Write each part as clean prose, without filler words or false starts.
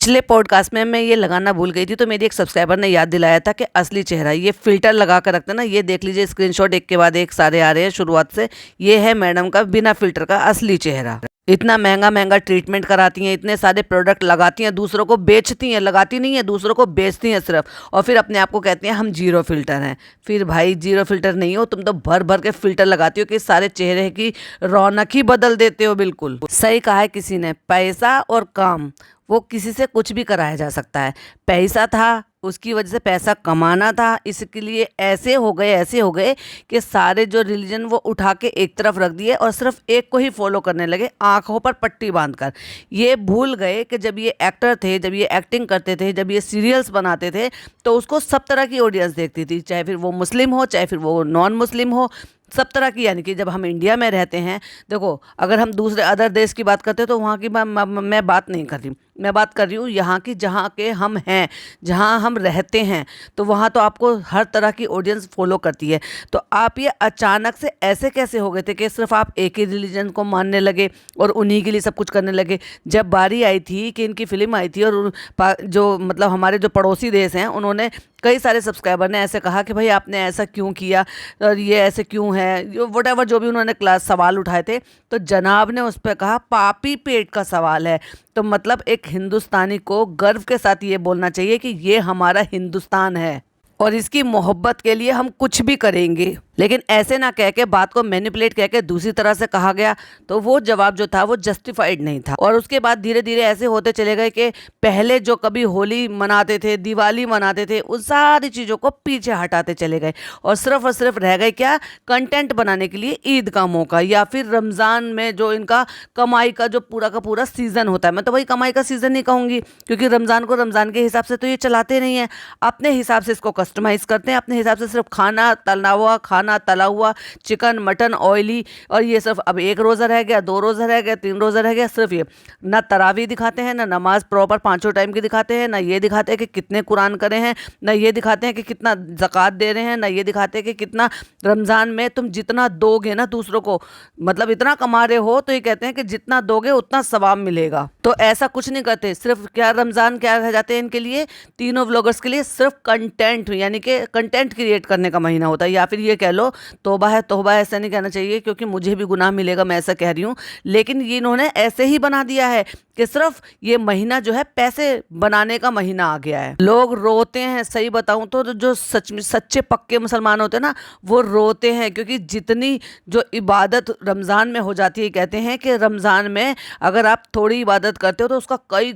पिछले पॉडकास्ट में मैं ये लगाना भूल गई थी, तो मेरी एक सब्सक्राइबर ने याद दिलाया था कि असली चेहरा ये फ़िल्टर लगा कर रखते हैं ना, ये देख लीजिए स्क्रीनशॉट एक के बाद एक सारे आ रहे हैं शुरुआत से। ये है मैडम का बिना फ़िल्टर का असली चेहरा। इतना महंगा महंगा ट्रीटमेंट कराती हैं, इतने सारे प्रोडक्ट लगाती हैं, दूसरों को बेचती हैं, लगाती नहीं है, दूसरों को बेचती हैं सिर्फ, और फिर अपने आप को कहती हैं हम जीरो फ़िल्टर हैं। फिर भाई जीरो फ़िल्टर नहीं हो, तुम तो भर भर के फ़िल्टर लगाती हो कि सारे चेहरे की रौनक ही बदल देते हो। बिल्कुल सही कहा है किसी ने, पैसा और काम वो किसी से कुछ भी कराया जा सकता है। पैसा था, उसकी वजह से पैसा कमाना था, इसके लिए ऐसे हो गए कि सारे जो रिलीजन वो उठा के एक तरफ रख दिए और सिर्फ एक को ही फॉलो करने लगे, आंखों पर पट्टी बांधकर। ये भूल गए कि जब ये एक्टर थे, जब ये एक्टिंग करते थे, जब ये सीरियल्स बनाते थे, तो उसको सब तरह की ऑडियंस देखती थी, चाहे फिर वो मुस्लिम हो, चाहे फिर वो नॉन मुस्लिम हो, सब तरह की। यानी कि जब हम इंडिया में रहते हैं, देखो अगर हम दूसरे अदर देश की बात करते हैं तो वहाँ की मैं बात नहीं कर रही, मैं बात कर रही हूँ यहाँ की, जहाँ के हम हैं, जहाँ हम रहते हैं, तो वहाँ तो आपको हर तरह की ऑडियंस फॉलो करती है। तो आप ये अचानक से ऐसे कैसे हो गए थे कि सिर्फ आप एक ही रिलीजन को मानने लगे और उन्हीं के लिए सब कुछ करने लगे? जब बारी आई थी कि इनकी फिल्म आई थी और जो मतलब हमारे जो पड़ोसी देश हैं, उन्होंने कई सारे सब्सक्राइबर ने ऐसे कहा कि भाई आपने ऐसा क्यों किया और ये ऐसे क्यों है, वट जो भी उन्होंने क्लास सवाल उठाए थे, तो जनाब ने उस पर कहा पापी पेट का सवाल है। तो मतलब एक हिंदुस्तानी को गर्व के साथ ये बोलना चाहिए कि ये हमारा हिंदुस्तान है और इसकी मोहब्बत के लिए हम कुछ भी करेंगे। लेकिन ऐसे ना कह के, बात को मैनिपुलेट कह के दूसरी तरह से कहा गया, तो वो जवाब जो था वो जस्टिफाइड नहीं था। और उसके बाद धीरे धीरे ऐसे होते चले गए कि पहले जो कभी होली मनाते थे, दिवाली मनाते थे, उन सारी चीज़ों को पीछे हटाते चले गए और सिर्फ रह गए क्या, कंटेंट बनाने के लिए ईद का मौका, या फिर रमज़ान में जो इनका कमाई का जो पूरा का पूरा सीज़न होता है। मैं तो वही कमाई का सीज़न नहीं कहूँगी, क्योंकि रमज़ान को रमज़ान के हिसाब से तो ये चलाते नहीं हैं, अपने हिसाब से इसको कस्टमाइज़ करते हैं, अपने हिसाब से सिर्फ खाना तला हुआ चिकन मटन ऑयली, और ये सिर्फ अब 1 रोज़ा रह गया, 2 रोज़ा रह गया, 3 रोज़ा रह गया, सिर्फ ये ना तरावी दिखाते हैं, ना नमाज प्रॉपर 5 टाइम की दिखाते हैं, ना ये दिखाते हैं कि कितने कुरान करे हैं, ना ये दिखाते हैं कि कितना ज़कात दे रहे हैं, ना ये दिखाते हैं कि कितना रमज़ान में तुम जितना दोगे ना दूसरों को, मतलब इतना कमा रहे हो, तो ये कहते हैं कि जितना दोगे उतना सवाब मिलेगा। तो ऐसा कुछ नहीं करते, सिर्फ क्या रमज़ान क्या रह जाते हैं इनके लिए, तीनों व्लॉगर्स के लिए सिर्फ कंटेंट, यानी कि कंटेंट क्रिएट करने का महीना होता है, या फिर ये कह लो तौबा है। तौबा ऐसा नहीं कहना चाहिए क्योंकि मुझे भी गुनाह मिलेगा, मैं ऐसा कह रही हूँ, लेकिन ये इन्होंने ऐसे ही बना दिया है कि सिर्फ ये महीना जो है पैसे बनाने का महीना आ गया है। लोग रोते हैं, सही बताऊं तो जो सच्चे पक्के मुसलमान होते हैं ना, वो रोते हैं, क्योंकि जितनी जो इबादत रमज़ान में हो जाती है, कहते हैं कि रमज़ान में अगर आप थोड़ी इबादत करते हो तो उसका कई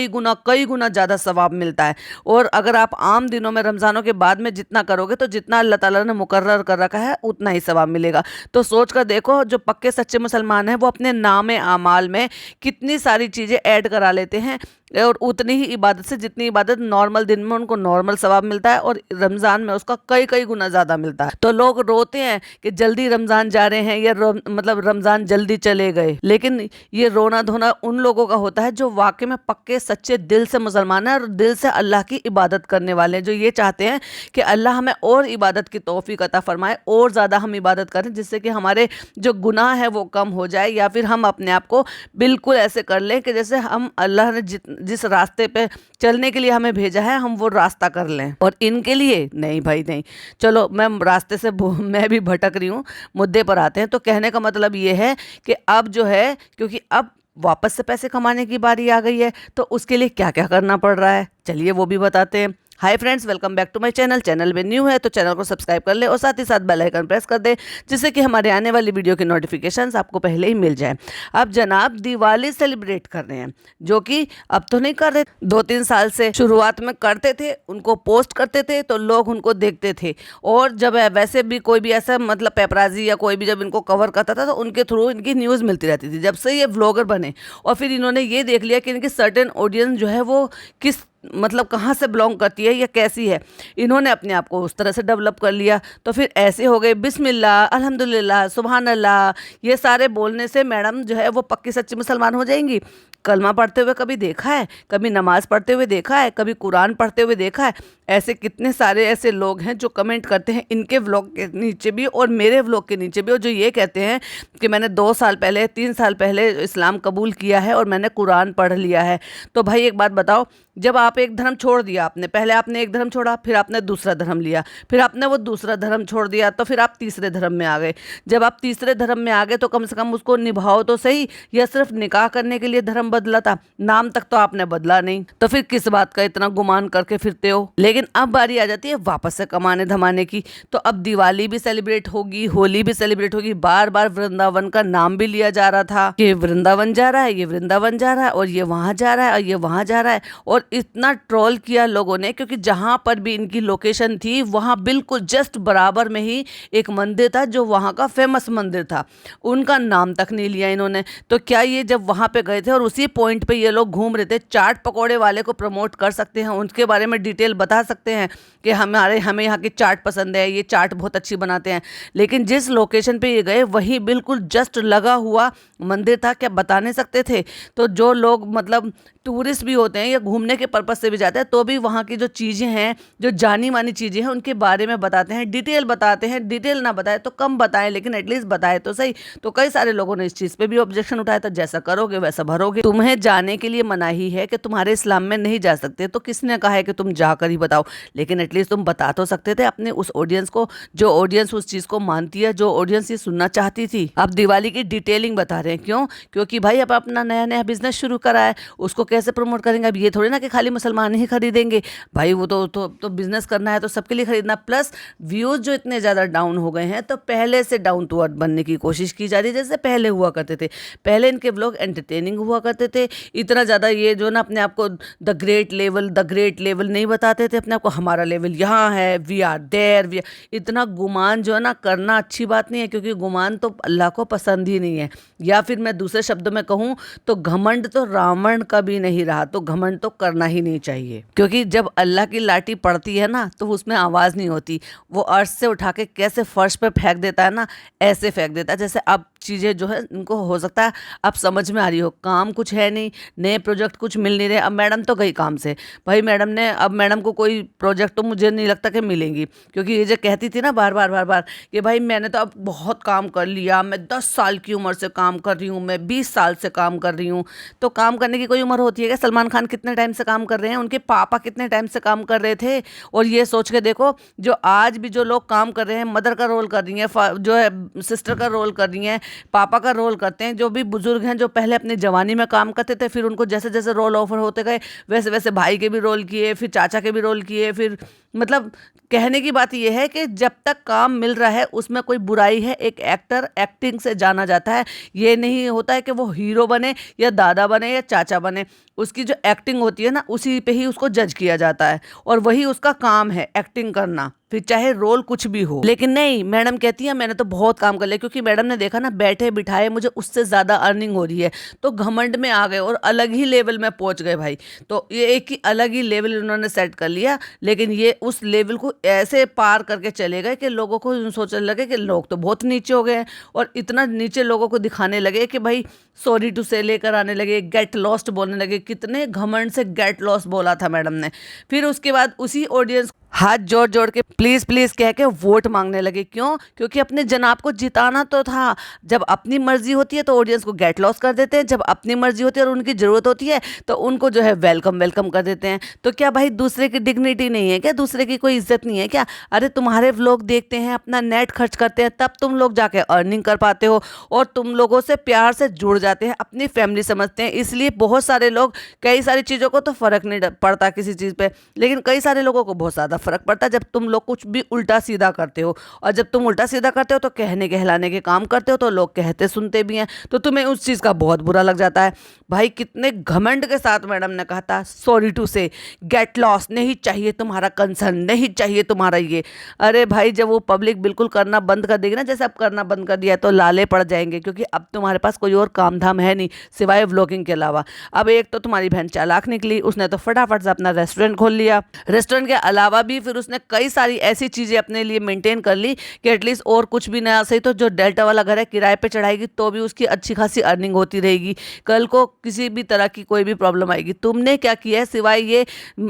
गुना ज़्यादा सवाब मिलता है। और अगर आप आम दिनों में रमज़ानों के बाद में जितना करोगे, तो जितना अल्लाह ताला ने मुकर्रर कर रखा है उतना ही सवाब मिलेगा। तो सोच कर देखो, जो पक्के सच्चे मुसलमान हैं वो अपने नामे आमाल में कितनी सारी चीज़ें ऐड करा लेते हैं, और उतनी ही इबादत से जितनी इबादत नॉर्मल दिन में उनको नॉर्मल सवाब मिलता है, और रमज़ान में उसका कई गुना ज़्यादा मिलता है। तो लोग रोते हैं कि जल्दी रमज़ान जा रहे हैं, या मतलब रमज़ान जल्दी चले गए, लेकिन ये रोना धोना उन लोगों का होता है जो वाकई में पक्के सच्चे दिल से मुसलमान हैं और दिल से अल्लाह की इबादत करने वाले हैं, जो ये चाहते हैं कि अल्लाह हमें और इबादत की तौफीक अता फरमाए, और ज़्यादा हम इबादत करें, जिससे कि हमारे जो गुनाह है वो कम हो जाए, या फिर हम अपने आप को बिल्कुल ऐसे कर लें कि जैसे हम अल्लाह ने जिस रास्ते पे चलने के लिए हमें भेजा है, हम वो रास्ता कर लें। और इनके लिए नहीं भाई नहीं। चलो मैं रास्ते से मैं भी भटक रही हूँ, मुद्दे पर आते हैं। तो कहने का मतलब ये है कि अब जो है, क्योंकि अब वापस से पैसे कमाने की बारी आ गई है, तो उसके लिए क्या क्या करना पड़ रहा है, चलिए वो भी बताते हैं। Hi friends, welcome back to my channel. Channel में न्यू है तो चैनल को सब्सक्राइब कर ले और साथ ही साथ बेल आइकन प्रेस कर दे, जिससे कि हमारे आने वाली वीडियो की नोटिफिकेशंस आपको पहले ही मिल जाए। अब जनाब दिवाली सेलिब्रेट कर रहे हैं, जो कि अब तो नहीं कर रहे, 2-3 साल से शुरुआत में करते थे, उनको पोस्ट करते थे तो लोग उनको देखते थे, और जब वैसे भी कोई भी ऐसा मतलब पेपराजी या कोई भी जब इनको कवर करता था तो उनके थ्रू इनकी न्यूज़ मिलती रहती थी। जब से ये व्लॉगर बने और फिर इन्होंने ये देख लिया कि इनकी सर्टेन ऑडियंस जो है वो किस मतलब कहाँ से बिलोंग करती है या कैसी है, इन्होंने अपने आप को उस तरह से डेवलप कर लिया। तो फिर ऐसे हो गए बिस्मिल्लाह, अल्हम्दुलिल्लाह, सुभान अल्लाह, ये सारे बोलने से मैडम जो है वो पक्की सच्ची मुसलमान हो जाएंगी। कलमा पढ़ते हुए कभी देखा है? कभी नमाज पढ़ते हुए देखा है? कभी कुरान पढ़ते हुए देखा है? ऐसे कितने सारे ऐसे लोग हैं जो कमेंट करते हैं इनके व्लॉग के नीचे भी और मेरे व्लॉग के नीचे भी, और जो ये कहते हैं कि मैंने 2 साल पहले 3 साल पहले इस्लाम कबूल किया है और मैंने कुरान पढ़ लिया है। तो भाई एक बात बताओ, जब आप एक धर्म छोड़ दिया, आपने पहले आपने एक धर्म छोड़ा, फिर आपने दूसरा धर्म लिया, फिर आपने वो दूसरा धर्म छोड़ दिया, तो फिर आप तीसरे धर्म में आ गए। जब आप तीसरे धर्म में आ गए तो कम से कम उसको निभाओ तो सही। या सिर्फ निकाह करने के लिए धर्म बदला था, नाम तक तो आपने बदला नहीं, तो फिर किस बात का इतना गुमान करके फिरते हो। लेकिन अब बारी आ जाती है वापस से कमाने धमाने की। तो अब दिवाली भी सेलिब्रेट होगी, होली भी सेलिब्रेट होगी। बार बार वृंदावन का नाम भी लिया जा रहा था कि वृंदावन जा रहा है, ये वृंदावन जा रहा है, और ये वहां जा रहा है, और ये वहां जा रहा है। और इतना ट्रोल किया लोगों ने, क्योंकि जहां पर भी इनकी लोकेशन थी वहां बिल्कुल जस्ट बराबर में ही एक मंदिर था जो वहां का फेमस मंदिर था, उनका नाम तक नहीं लिया इन्होंने। तो क्या ये जब वहां पे गए थे और उसी पॉइंट पे ये लोग घूम रहे थे, चाट पकौड़े वाले को प्रमोट कर सकते हैं, उनके बारे में डिटेल बता सकते हैं कि हमें यहाँ की चाट पसंद है, ये चाट बहुत अच्छी बनाते हैं। लेकिन जिस लोकेशन पे ये गए वही बिल्कुल जस्ट लगा हुआ मंदिर था, क्या बता नहीं सकते थे? तो जो लोग मतलब टूरिस्ट भी होते हैं या घूमने के पर्पज से भी जाते हैं, तो भी वहाँ की जो चीज़ें हैं, जो जानी मानी चीज़ें हैं, उनके बारे में बताते हैं, डिटेल बताते हैं। डिटेल ना बताए तो कम बताएं, लेकिन एटलीस्ट बताए तो सही। तो कई सारे लोगों ने इस चीज़ पे भी ऑब्जेक्शन उठाया था, जैसा करोगे वैसा भरोगे। तुम्हें जाने के लिए मनाही है कि तुम्हारे इस्लाम में नहीं जा सकते, तो किसने कहा है कि तुम जाकर ही बताओ? लेकिन एटलीस्ट तुम बता तो सकते थे अपने उस ऑडियंस को, जो ऑडियंस उस चीज़ को मानती है, जो ऑडियंस ये सुनना चाहती थी। अब दिवाली की डिटेलिंग बता रहे हैं, क्यों? क्योंकि भाई अब अपना नया नया बिजनेस शुरू करा है, उसको कैसे प्रमोट करेंगे? अब ये थोड़ी ना कि खाली मुसलमान ही खरीदेंगे भाई, वो तो बिजनेस करना है तो सबके लिए खरीदना। प्लस व्यूज जो इतने ज़्यादा डाउन हो गए हैं, तो पहले से डाउन टू अर्थ बनने की कोशिश की जा रही है, जैसे पहले हुआ करते थे। पहले इनके व्लॉग एंटरटेनिंग हुआ करते थे, इतना ज़्यादा ये जो ना अपने आप को द ग्रेट लेवल नहीं बताते थे अपने आप को, हमारा लेवल यहाँ है, वी आर देयर। इतना गुमान जो है ना करना अच्छी बात नहीं है, क्योंकि गुमान तो अल्लाह को पसंद ही नहीं है। या फिर मैं दूसरे शब्दों में कहूँ तो घमंड तो रावण का भी नहीं रहा, तो घमंड तो करना ही नहीं चाहिए। क्योंकि जब अल्लाह की लाठी पड़ती है ना तो उसमें आवाज़ नहीं होती, वो अर्श से उठा के कैसे फर्श पे फेंक देता है ना, ऐसे फेंक देता है। जैसे अब चीज़ें जो है इनको हो सकता है अब समझ में आ रही हो, काम कुछ है नहीं, नए प्रोजेक्ट कुछ मिल नहीं रहे। अब मैडम तो गई काम से भाई, मैडम को कोई प्रोजेक्ट तो मुझे नहीं लगता कि मिलेंगी, क्योंकि ये जो कहती थी ना बार बार कि भाई मैंने तो अब बहुत काम कर लिया, मैं 10 साल की उम्र से काम कर रही हूँ, मैं 20 साल से काम कर रही हूँ। तो काम करने की कोई उम्र होती है क्या? सलमान खान कितने टाइम से काम कर रहे हैं, उनके पापा कितने टाइम से काम कर रहे थे। और ये सोच के देखो, जो आज भी जो लोग काम कर रहे हैं, मदर का रोल कर रही हैं, जो है सिस्टर का रोल कर रही हैं, पापा का रोल करते हैं, जो भी बुजुर्ग हैं जो पहले अपनी जवानी में काम करते थे, फिर उनको जैसे जैसे रोल ऑफर होते गए वैसे वैसे भाई के भी रोल किए, फिर चाचा के भी रोल किए, फिर मतलब कहने की बात यह है कि जब तक काम मिल रहा है उसमें कोई बुराई है। एक एक्टर एक्टिंग से जाना जाता है, ये नहीं होता है कि वो हीरो बने या दादा बने या चाचा बने। उसकी जो एक्टिंग होती है ना, उसी पे ही उसको जज किया जाता है, और वही उसका काम है, एक्टिंग करना, फिर चाहे रोल कुछ भी हो। लेकिन नहीं, मैडम कहती है मैंने तो बहुत काम कर लिया, क्योंकि मैडम ने देखा ना बैठे बिठाए मुझे उससे ज़्यादा अर्निंग हो रही है, तो घमंड में आ गए और अलग ही लेवल में पहुंच गए भाई। तो ये एक ही अलग ही लेवल इन्होंने सेट कर लिया, लेकिन ये उस लेवल को ऐसे पार करके चले गए कि लोगों को सोचने लगे कि लोग तो बहुत नीचे हो गए हैं, और इतना नीचे लोगों को दिखाने लगे कि भाई सॉरी टू से लेकर आने लगे, गेट लॉस्ट बोलने लगे। कितने घमंड से गेट लॉस्ट बोला था मैडम ने। फिर उसके बाद उसी ऑडियंस हाथ जोड़ जोड़ के प्लीज प्लीज कह के वोट मांगने लगे। क्यों? क्योंकि अपने जनाब को जिताना तो था। जब अपनी मर्जी होती है तो ऑडियंस को गेट लॉस कर देते हैं, जब अपनी मर्जी होती है और उनकी जरूरत होती है तो उनको जो है वेलकम कर देते हैं। तो क्या भाई दूसरे की डिग्निटी नहीं है क्या? दूसरे की कोई इज्जत नहीं है क्या? अरे तुम्हारे व्लॉग देखते हैं, अपना नेट खर्च करते हैं, तब तुम लोग जाके अर्निंग कर पाते हो, और तुम लोगों से प्यार से जुड़ जाते हैं, अपनी फैमिली समझते हैं। इसलिए बहुत सारे लोग, कई सारी चीज़ों को तो फर्क नहीं पड़ता किसी चीज़ पे, लेकिन कई सारे लोगों को बहुत ज़्यादा फर्क पड़ता है जब तुम लोग कुछ भी उल्टा सीधा करते हो। और जब तुम उल्टा सीधा करते हो तो कहने कहलाने के काम करते हो, तो लोग कहते सुनते भी हैं, तो तुम्हें उस चीज़ का बहुत बुरा लग जाता है। भाई कितने घमंड के साथ मैडम ने कहा था सॉरी टू से, गेट लॉस, नहीं चाहिए तुम्हारा कंसर्न, नहीं चाहिए तुम्हारा ये। अरे भाई जब वो पब्लिक बिल्कुल करना बंद कर देगी ना, जैसे अब करना बंद कर दिया, तो लाले पड़ जाएंगे, क्योंकि अब तुम्हारे पास कोई और काम धाम है नहीं सिवाय व्लॉगिंग के अलावा। अब एक तो तुम्हारी बहन चालाक निकली, उसने तो फटाफट से अपना रेस्टोरेंट खोल लिया। रेस्टोरेंट के अलावा भी तभी फिर उसने कई सारी ऐसी चीज़ें अपने लिए मेंटेन कर ली कि एटलीस्ट और कुछ भी नया सही तो जो डेल्टा वाला घर है किराए पे चढ़ाएगी तो भी उसकी अच्छी खासी अर्निंग होती रहेगी। कल को किसी भी तरह की कोई भी प्रॉब्लम आएगी। तुमने क्या किया है सिवाय ये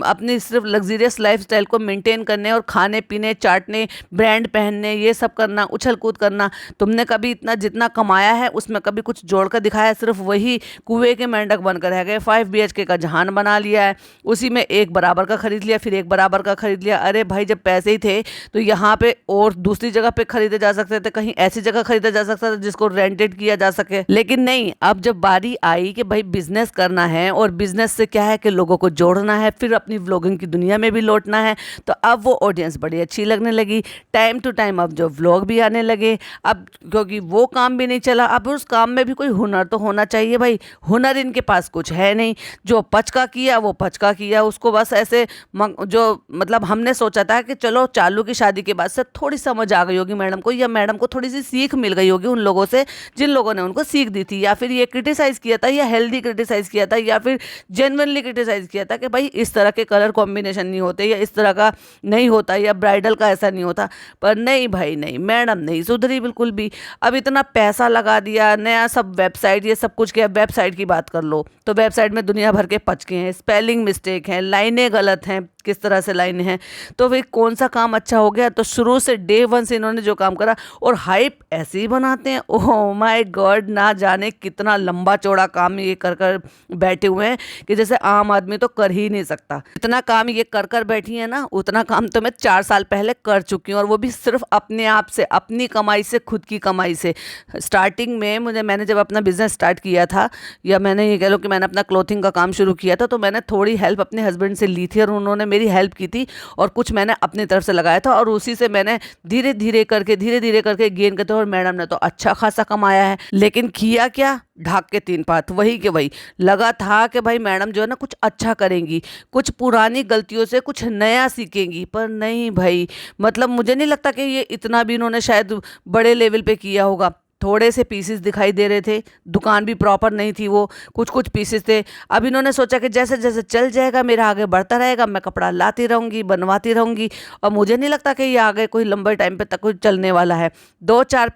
अपनी सिर्फ लग्जरियस लाइफस्टाइल को मेंटेन करने और खाने पीने चाटने ब्रांड पहनने ये सब करना उछल कूद करना, तुमने कभी इतना जितना कमाया है उसमें कभी कुछ जोड़ कर दिखाया है? सिर्फ वही कुएं के मेंढक बनकर रह गए। 5 BHK का जहान बना लिया है, उसी में एक बराबर का खरीद लिया, फिर एक बराबर का खरीद लिया। अरे भाई जब पैसे ही थे तो यहाँ पे और दूसरी जगह पे खरीदे जा सकते थे, कहीं ऐसी जगह खरीदा जा सकता था जिसको रेंटेड किया जा सके। लेकिन नहीं, अब जब बारी आई कि भाई बिजनेस करना है और बिजनेस से क्या है कि लोगों को जोड़ना है, फिर अपनी व्लॉगिंग की दुनिया में भी लौटना है, तो अब वो ऑडियंस बड़ी अच्छी लगने लगी। टाइम टू टाइम अब जो व्लॉग भी आने लगे, अब क्योंकि वो काम भी नहीं चला, अब उस काम में भी कोई हुनर तो होना चाहिए भाई। हुनर इनके पास कुछ है नहीं, जो पचका किया वो पचका किया, उसको बस ऐसे जो मतलब हमने सोचा था कि चलो चालू की शादी के बाद से थोड़ी समझ आ गई होगी मैडम को, या मैडम को थोड़ी सी सीख मिल गई होगी उन लोगों से जिन लोगों ने उनको सीख दी थी, या फिर ये क्रिटिसाइज़ किया था, या हेल्दी क्रिटिसाइज़ किया था, या फिर जेन्युइनली क्रिटिसाइज़ किया था कि भाई इस तरह के कलर कॉम्बिनेशन नहीं होते, या इस तरह का नहीं होता, या ब्राइडल का ऐसा नहीं होता। पर नहीं भाई नहीं, मैडम नहीं सुधरी बिल्कुल भी। अब इतना पैसा लगा दिया, नया सब वेबसाइट ये सब कुछ किया। वेबसाइट की बात कर लो तो वेबसाइट में दुनिया भर के पचके हैं, स्पेलिंग मिस्टेक हैं, लाइनें गलत हैं, किस तरह से लाइन है, तो भाई कौन सा काम अच्छा हो गया? तो शुरू से डे 1 से इन्होंने जो काम करा, और हाइप ऐसे ही बनाते हैं। ओह माय गॉड, ना जाने कितना लंबा चौड़ा काम ये कर कर बैठे हुए हैं कि जैसे आम आदमी तो कर ही नहीं सकता। इतना काम ये कर कर बैठी है ना, उतना काम तो मैं 4 साल पहले कर चुकी हूँ, और वो भी सिर्फ अपने आप से, अपनी कमाई से, खुद की कमाई से। स्टार्टिंग में मैंने जब अपना बिजनेस स्टार्ट किया था, या मैंने ये कह लो कि मैंने अपना क्लोथिंग का काम शुरू किया था, तो मैंने थोड़ी हेल्प अपने हस्बैंड से ली थी और उन्होंने मेरी हेल्प की थी, और कुछ मैंने अपनी तरफ से लगाया था, और उसी से मैंने धीरे धीरे करके गेन करते, और मैडम ने तो अच्छा खासा कमाया है। लेकिन किया क्या? ढाक के 3 पात, वही के वही लगा था कि भाई मैडम जो है ना कुछ अच्छा करेंगी, कुछ पुरानी गलतियों से कुछ नया सीखेंगी। पर नहीं भाई, मतलब मुझे नहीं लगता कि ये इतना भी इन्होंने शायद बड़े लेवल पे किया होगा। थोड़े से पीसेस दिखाई दे रहे थे, दुकान भी प्रॉपर नहीं थी, वो कुछ कुछ पीसेस थे। अब इन्होंने सोचा कि जैसे जैसे चल जाएगा, मेरा आगे बढ़ता रहेगा, मैं कपड़ा लाती रहूँगी, बनवाती रहूँगी, और मुझे नहीं लगता कि ये आगे कोई लंबे टाइम पे तक कुछ चलने वाला है। 2-4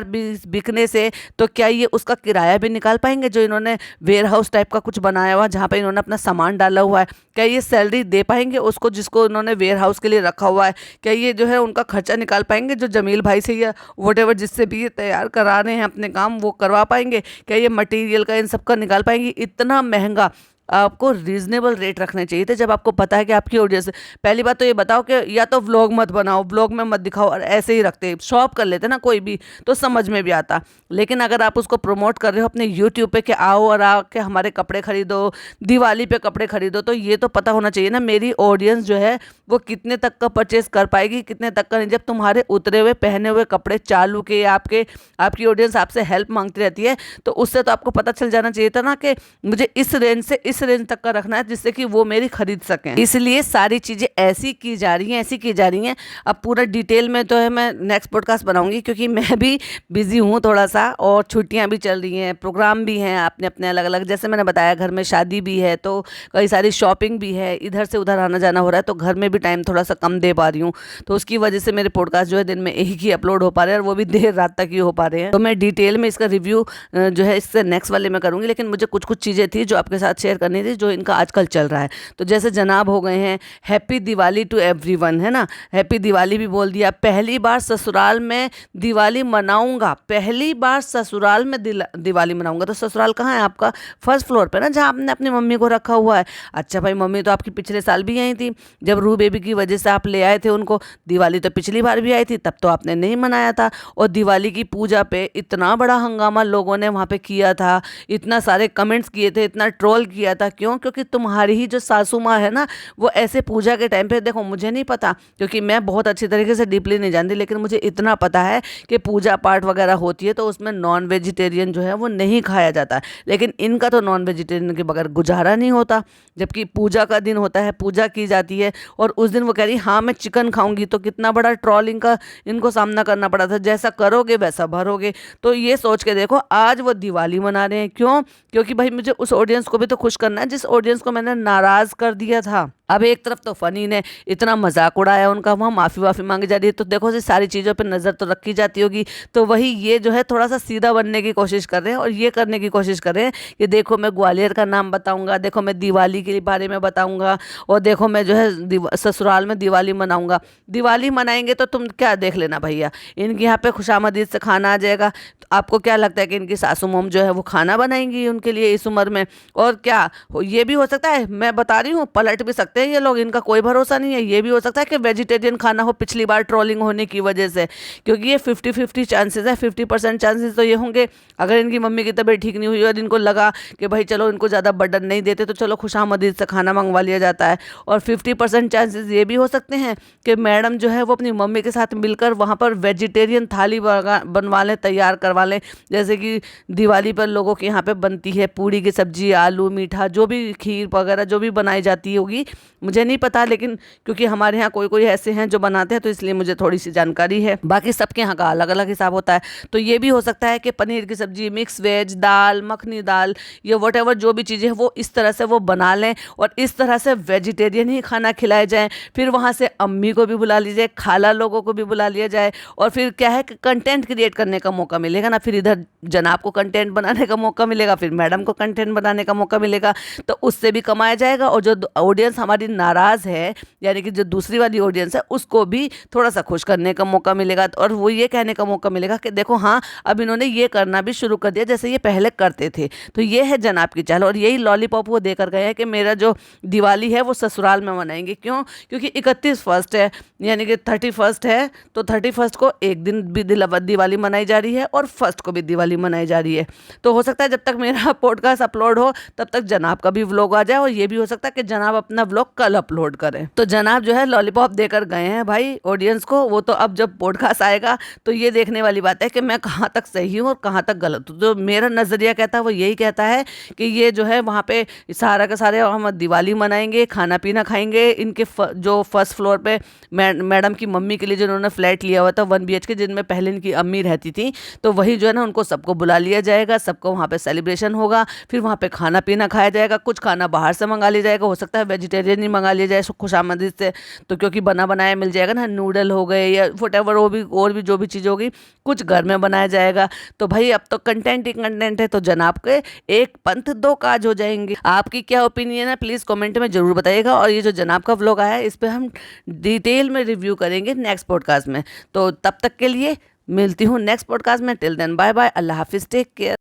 पीस बिकने से तो क्या ये उसका किराया भी निकाल पाएंगे? जो इन्होंने वेयर हाउस टाइप का कुछ बनाया हुआ जहाँ पे इन्होंने अपना सामान डाला हुआ है, क्या ये सैलरी दे पाएंगे उसको जिसको इन्होंने वेयर हाउस के लिए रखा हुआ है? क्या ये जो है उनका खर्चा निकाल पाएंगे? जो जमील भाई से या वट जिससे भी ये तैयार करा रहे हैं अपने काम, वो करवा पाएंगे? क्या ये मटेरियल का इन सब का निकाल पाएंगे? इतना महंगा। आपको रीजनेबल रेट रखने चाहिए थे जब आपको पता है कि आपकी ऑडियंस। पहली बात तो ये बताओ कि या तो व्लॉग मत बनाओ, व्लॉग में मत दिखाओ, और ऐसे ही रखते शॉप कर लेते ना कोई भी, तो समझ में भी आता। लेकिन अगर आप उसको प्रमोट कर रहे हो अपने यूट्यूब पे कि आओ और आके हमारे कपड़े खरीदो, दिवाली पे कपड़े खरीदो, तो ये तो पता होना चाहिए ना मेरी ऑडियंस जो है वो कितने तक का परचेज कर पाएगी, कितने तक का नहीं। जब तुम्हारे उतरे हुए पहने हुए कपड़े चालू के आपकी ऑडियंस आपसे हेल्प मांगती रहती है, तो उससे तो आपको पता चल जाना चाहिए था ना कि मुझे इस रेंज से इस रेंज तक का रखना है जिससे कि वो मेरी खरीद सकें। इसलिए सारी चीज़ें ऐसी की जा रही हैं। अब पूरा डिटेल में तो है मैं नेक्स्ट पॉडकास्ट बनाऊंगी, क्योंकि मैं भी बिजी हूँ थोड़ा सा, और छुट्टियाँ भी चल रही हैं, प्रोग्राम भी हैं अपने अपने अलग अलग। जैसे मैंने बताया घर में शादी भी है, तो कई सारी शॉपिंग भी है, इधर से उधर आना जाना हो रहा है, तो घर में भी टाइम थोड़ा सा कम दे पा रही हूँ। तो उसकी वजह से मेरे पॉडकास्ट जो है दिन में एक ही अपलोड हो पा रहे हैं, और वो भी देर रात तक ही हो पा रहे हैं। तो मैं डिटेल में इसका रिव्यू जो है इससे नेक्स्ट वाले में करूँगी। लेकिन मुझे कुछ कुछ चीज़ें थी जो आपके साथ शेयर करनी थी, जो इनका आजकल चल रहा है। तो जैसे जनाब हो गए हैं हैप्पी दिवाली टू एवरीवन, है ना, हैप्पी दिवाली भी बोल दिया। पहली बार ससुराल में दिवाली मनाऊंगा, पहली बार ससुराल में दिवाली मनाऊंगा। तो ससुराल कहाँ है आपका? फर्स्ट फ्लोर पे ना, जहाँ आपने अपनी मम्मी को रखा हुआ है। अच्छा भाई, मम्मी तो आपकी पिछले साल भी आई थी, जब रू बेबी की वजह से आप ले आए थे उनको। दिवाली तो पिछली बार भी आई थी, तब तो आपने नहीं मनाया था। और दिवाली की पूजा पे इतना बड़ा हंगामा लोगों ने वहाँ पे किया था, इतना सारे कमेंट्स किए थे, इतना ट्रोल किया था। क्यों? क्योंकि तुम्हारी ही जो सासू माँ है ना, वो ऐसे पूजा के टाइम पे, देखो मुझे नहीं पता क्योंकि मैं बहुत अच्छी तरीके से डीपली नहीं जानती, लेकिन मुझे इतना पता है कि पूजा पाठ वगैरह होती है तो उसमें नॉन वेजिटेरियन जो है वो नहीं खाया जाता। लेकिन इनका तो नॉन वेजिटेरियन के बगैर गुजारा नहीं होता, जबकि पूजा का दिन होता है, पूजा की जाती है, और उस दिन वो कह रही हाँ मैं चिकन खाऊंगी। तो कितना बड़ा ट्रोलिंग का इनको सामना करना पड़ा था, जैसा करोगे वैसा भरोगे। तो ये सोच के देखो, आज वो दिवाली मना रहे हैं। क्यों? क्योंकि भाई मुझे उस ऑडियंस को भी तो खुश करना है जिस ऑडियंस को मैंने नाराज़ कर दिया था। अब एक तरफ तो फनी ने इतना मजाक उड़ाया उनका, वहाँ माफ़ी वाफ़ी मांगी जा रही है, तो देखो जी सारी चीज़ों पे नज़र तो रखी जाती होगी। तो वही ये जो है थोड़ा सा सीधा बनने की कोशिश कर रहे हैं और ये करने की कोशिश कर रहे हैं कि देखो मैं ग्वालियर का नाम बताऊंगा, देखो मैं दिवाली के बारे में बताऊंगा, और देखो मैं जो है ससुराल में दिवाली मनाऊंगा। दिवाली मनाएंगे तो तुम क्या देख लेना भैया, इनके यहाँ पे खुशामदीद से खाना आ जाएगा। तो आपको क्या लगता है कि इनकी सासू मोम जो है वो खाना बनाएंगी उनके लिए इस उम्र में? और क्या ये भी हो सकता है, मैं बता रही हूँ, पलट भी सकते हैं ये लोग, इनका कोई भरोसा नहीं है। ये भी हो सकता है कि वेजिटेरियन खाना हो पिछली बार ट्रोलिंग होने की वजह से, क्योंकि ये 50-50 चांसेस है, 50% चांसेस तो ये होंगे। अगर इनकी मम्मी की तबीयत ठीक नहीं हुई और इनको लगा कि भाई चलो इनको ज़्यादा बर्डन नहीं देते तो चलो खुशामदीद से खाना मंगवा लिया जाता है। और 50% चांसेस ये भी हो सकते हैं कि मैडम जो है वो अपनी मम्मी के साथ मिलकर वहाँ पर वेजिटेरियन थाली बनवा लें, तैयार करवा लें। जैसे कि दिवाली पर लोगों के यहाँ पे बनती है पूड़ी की सब्जी, आलू, मीठा, जो भी खीर वगैरह जो भी बनाई जाती होगी, मुझे नहीं पता, लेकिन क्योंकि हमारे यहाँ कोई कोई ऐसे हैं जो बनाते हैं तो इसलिए मुझे थोड़ी सी जानकारी है। बाकी सबके यहाँ का अलग अलग हिसाब होता है। तो ये भी हो सकता है कि पनीर की सब्जी, मिक्स वेज, दाल मखनी, दाल, ये वट एवर जो भी चीज़ें हैं वो इस तरह से वो बना लें और इस तरह से वेजिटेरियन ही खाना खिलाया जाए। फिर वहाँ से अम्मी को भी बुला लीजिए, खाला लोगों को भी बुला लिया जाए, और फिर क्या है कि कंटेंट क्रिएट करने का मौका मिलेगा ना। फिर इधर जनाब को कंटेंट बनाने का मौका मिलेगा, फिर मैडम को कंटेंट बनाने का मौका मिलेगा, तो उससे भी कमाया जाएगा। और जो ऑडियंस हमारी नाराज़ है, यानी कि जो दूसरी वाली ऑडियंस है, उसको भी थोड़ा सा खुश करने का मौका मिलेगा, और वो ये कहने का मौका मिलेगा कि देखो हाँ अब इन्होंने ये करना भी शुरू कर दिया जैसे ये पहले करते थे। तो ये है जनाब की चाल, और यही लॉलीपॉप वो देकर गए हैं कि मेरा जो दिवाली है वो ससुराल में मनाएंगे। क्यों? क्योंकि 31 है, यानी कि 31 है, तो 31 को एक दिन भी दिवाली मनाई जा रही है और फर्स्ट को भी दिवाली मनाई जा रही है। तो हो सकता है जब तक मेरा पॉडकास्ट अपलोड हो तब तक जनाब का भी व्लॉग आ जाए, और ये भी हो सकता है कि जनाब अपना व्लॉग कल अपलोड करें। तो जनाब जो है लॉलीपॉप देकर गए हैं भाई ऑडियंस को, वो तो अब जब पॉडकास्ट आएगा तो ये देखने वाली बात है कि मैं कहाँ तक सही हूँ और कहाँ तक गलत हूँ। जो मेरा नज़रिया कहता है वो यही कहता है कि ये जो है वहाँ पे सारा के सारे हम दिवाली मनाएंगे, खाना पीना खाएंगे। इनके जो फर्स्ट फ्लोर पे मैडम की मम्मी के लिए जो उन्होंने फ्लैट लिया हुआ था 1 BHK, जिनमें पहले इनकी अम्मी रहती थी, तो वही जो है ना उनको सबको बुला लिया जाएगा, सबको वहाँ पे सेलिब्रेशन होगा, फिर वहाँ पे खाना पीना खाया जाएगा। कुछ खाना बाहर से मंगा लिया जाएगा, हो सकता है वेजिटेरियन ही मंगा लिया जाए खुशामदीद से, तो क्योंकि बना बनाया मिल जाएगा ना, नूडल हो गए या वटेवर, वो भी और भी जो भी चीज़ होगी कुछ घर में बनाया जाएगा। तो भाई अब तो कंटेंट ही कंटेंट है, तो जनाब के एक पंथ दो काज हो जाएंगे। आपकी क्या ओपिनियन है प्लीज़ कमेंट में ज़रूर बताइएगा, और ये जो जनाब का व्लॉग आया है इस पर हम डिटेल में रिव्यू करेंगे नेक्स्ट पॉडकास्ट में। तो तब तक के लिए मिलती हूँ नेक्स्ट पॉडकास्ट में। टिल देन बाय बाय, अल्लाह हाफिज़, टेक केयर।